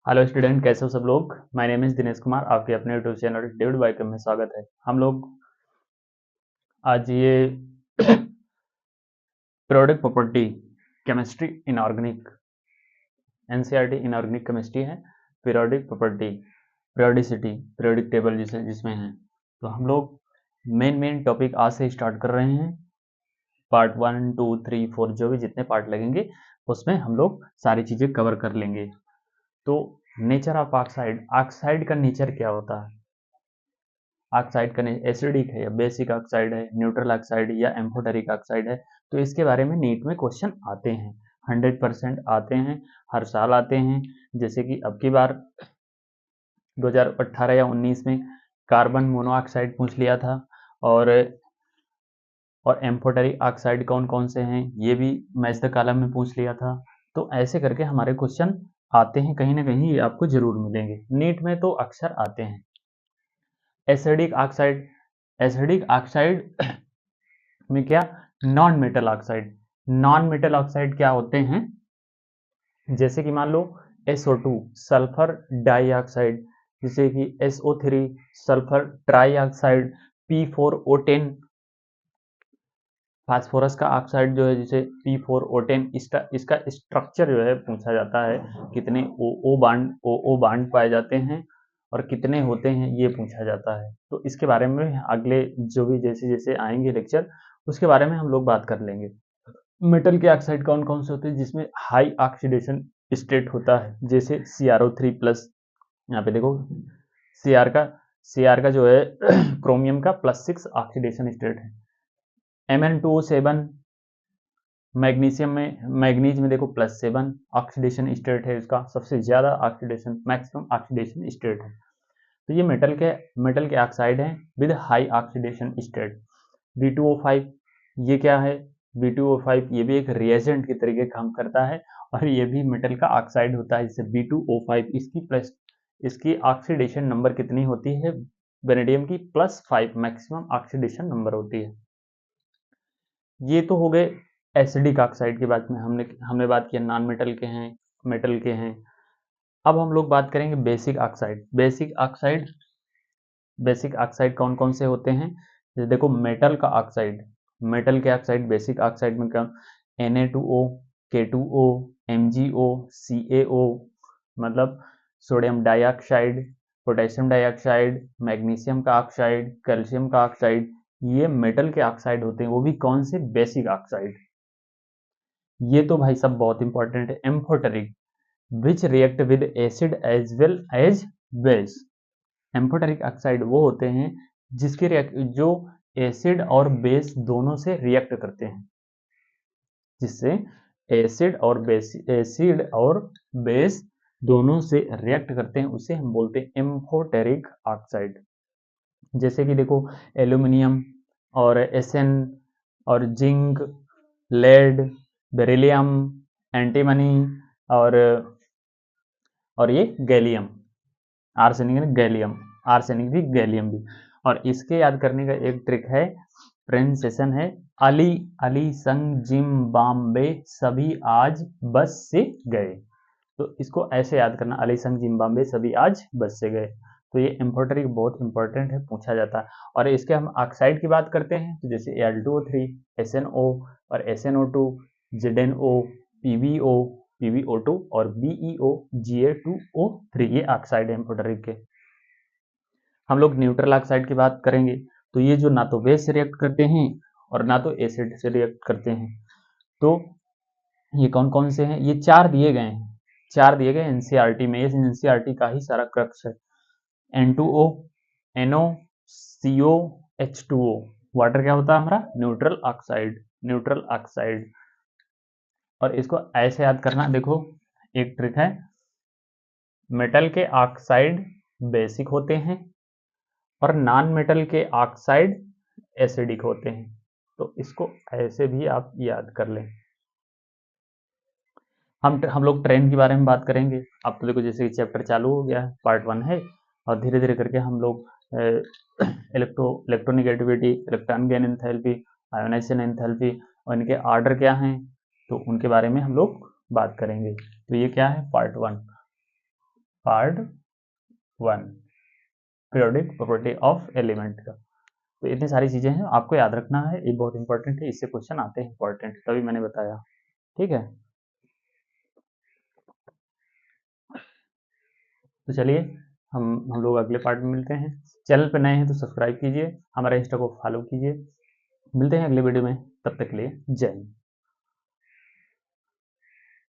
Hello student, कैसे हो सब लोग। My name is Dinesh Kumar, आपके अपने यूट्यूब चैनल डेविड बाइकम में स्वागत है। हम लोग आज ये periodic property chemistry inorganic NCERT inorganic chemistry है। Periodic property, periodicity, periodic table जिसमें है। तो हम लोग मेन टॉपिक आज से स्टार्ट कर रहे हैं। पार्ट 1, 2, 3, 4 जो भी जितने पार्ट लगेंगे उसमें हम लोग सारी चीज़ें कवर कर लेंगे। तो नेचर ऑफ ऑक्साइड, ऑक्साइड का नेचर क्या होता है। ऑक्साइड का एसिडिक है या बेसिक ऑक्साइड है, न्यूट्रल ऑक्साइड या एम्फोटेरिक ऑक्साइड है। तो इसके बारे में नीट में क्वेश्चन आते हैं, 100% आते हैं, हर साल आते हैं। जैसे कि अब की बार 2018 या 19 में कार्बन मोनोऑक्साइड पूछ लिया था, और एम्फोटेरिक ऑक्साइड कौन कौन से हैं ये भी मैच द कॉलम में पूछ लिया था। तो ऐसे करके हमारे क्वेश्चन आते हैं, कहीं ना कहीं ये आपको जरूर मिलेंगे, नीट में तो अक्सर आते हैं। एसिडिक ऑक्साइड, एसिडिक ऑक्साइड में क्या, non metal oxide. Non metal oxide क्या होते हैं, जैसे कि मान लो SO2 सल्फर डाइऑक्साइड, जैसे कि SO3 sulphur trioxide, P4O10 phosphorus का ऑक्साइड जो है, जिसे P4O10, इसका स्ट्रक्चर जो है पूछा जाता है, कितने ओ बांड पाए जाते हैं और कितने होते हैं ये पूछा जाता है। तो इसके बारे में अगले जो भी जैसे जैसे आएंगे लेक्चर, उसके बारे में हम लोग बात कर लेंगे। मेटल के ऑक्साइड कौन कौन से होते हैं जिसमें हाई ऑक्सीडेशन स्टेट होता है, जैसे CrO3+। यहाँ पे देखो सी आर का जो है क्रोमियम का +6 ऑक्सीडेशन स्टेट है। Mn2O7 मैग्नीज में देखो +7 ऑक्सीडेशन स्टेट है, इसका सबसे ज्यादा ऑक्सीडेशन, मैक्सिमम ऑक्सीडेशन स्टेट है। तो ये मेटल के ऑक्साइड हैं with high oxidation state. B2O5 ये क्या है, B2O5 ये भी एक रिएजेंट के तरीके काम करता है, और ये भी मेटल का ऑक्साइड होता है। जैसे B2O5 इसकी ऑक्सीडेशन नंबर कितनी होती है, वेनेडियम की +5 मैक्सिमम ऑक्सीडेशन नंबर होती है। ये तो हो गए एसिडिक ऑक्साइड की बात में, हमने बात किया नॉन मेटल के हैं, मेटल के हैं। अब हम लोग बात करेंगे बेसिक ऑक्साइड। बेसिक ऑक्साइड कौन कौन से होते हैं, जैसे देखो मेटल का ऑक्साइड, मेटल के ऑक्साइड बेसिक ऑक्साइड में क्या, Na2O, K2O, MgO, CaO, मतलब sodium dioxide, potassium dioxide, magnesium का ऑक्साइड, कैल्शियम का ऑक्साइड, ये मेटल के ऑक्साइड होते हैं, वो भी कौन से, बेसिक ऑक्साइड। ये तो भाई सब बहुत इंपॉर्टेंट है। Amphoteric, which react with acid as well as base. Amphoteric oxide वो होते हैं जो एसिड और बेस दोनों से रिएक्ट करते हैं, जिससे एसिड और बेस दोनों से रिएक्ट करते हैं, उसे हम बोलते हैं एम्फोटेरिक ऑक्साइड। जैसे कि देखो एल्यूमिनियम और एसएन और जिंक, लेड, बेरिलियम, एंटीमनी, और ये गैलियम, आर्सेनिक भी, गैलियम भी। और इसके याद करने का एक ट्रिक है, प्रोनाउंसिएशन है, अली अली संग जिम बाम्बे सभी आज बस से गए। तो इसको ऐसे याद करना, अली संग जिम बाम्बे सभी आज बस से गए। तो ये एम्फोटेरिक बहुत इंपॉर्टेंट है, पूछा जाता है। और इसके हम ऑक्साइड की बात करते हैं, तो जैसे Al2O3, SNO और SNO2, ZnO, PbO, PbO2 और BeO, Ga2O3, ये ऑक्साइड है एम्फोटेरिक के। हम लोग न्यूट्रल ऑक्साइड की बात करेंगे, तो ये जो ना तो बेस से रिएक्ट करते हैं और ना तो एसिड से रिएक्ट करते हैं। तो ये कौन कौन से हैं, ये चार दिए गए एनसीईआरटी में, ये एनसीईआरटी का ही सारा क्रक्स है। N2O, NO, CO, H2O। Water क्या होता है हमारा, न्यूट्रल ऑक्साइड। और इसको ऐसे याद करना, देखो एक ट्रिक है, मेटल के ऑक्साइड बेसिक होते हैं और नॉन मेटल के ऑक्साइड एसिडिक होते हैं। तो इसको ऐसे भी आप याद कर लें। हम लोग ट्रेन के बारे में बात करेंगे। अब तो देखो जैसे चैप्टर चालू हो गया है, पार्ट 1 है, और धीरे धीरे करके हम लोग electronegativity, electron gain enthalpy, ionisation enthalpy और इनके ऑर्डर क्या हैं, तो उनके बारे में हम लोग बात करेंगे। तो ये क्या है, part 1। Part 1 periodic property of element का। तो इतनी सारी चीज़ें हैं, आपको याद रखना है, ये बहुत इंपॉर्टेंट है, इससे क्वेश्चन आते हैं इंपॉर्टेंट, तभी मैंने बताया। ठीक है, तो चलिए हम लोग अगले पार्ट में मिलते हैं। चैनल पर नए हैं तो सब्सक्राइब कीजिए, हमारे इंस्टा को फॉलो कीजिए। मिलते हैं अगले वीडियो में, तब तक के लिए जय हिंद।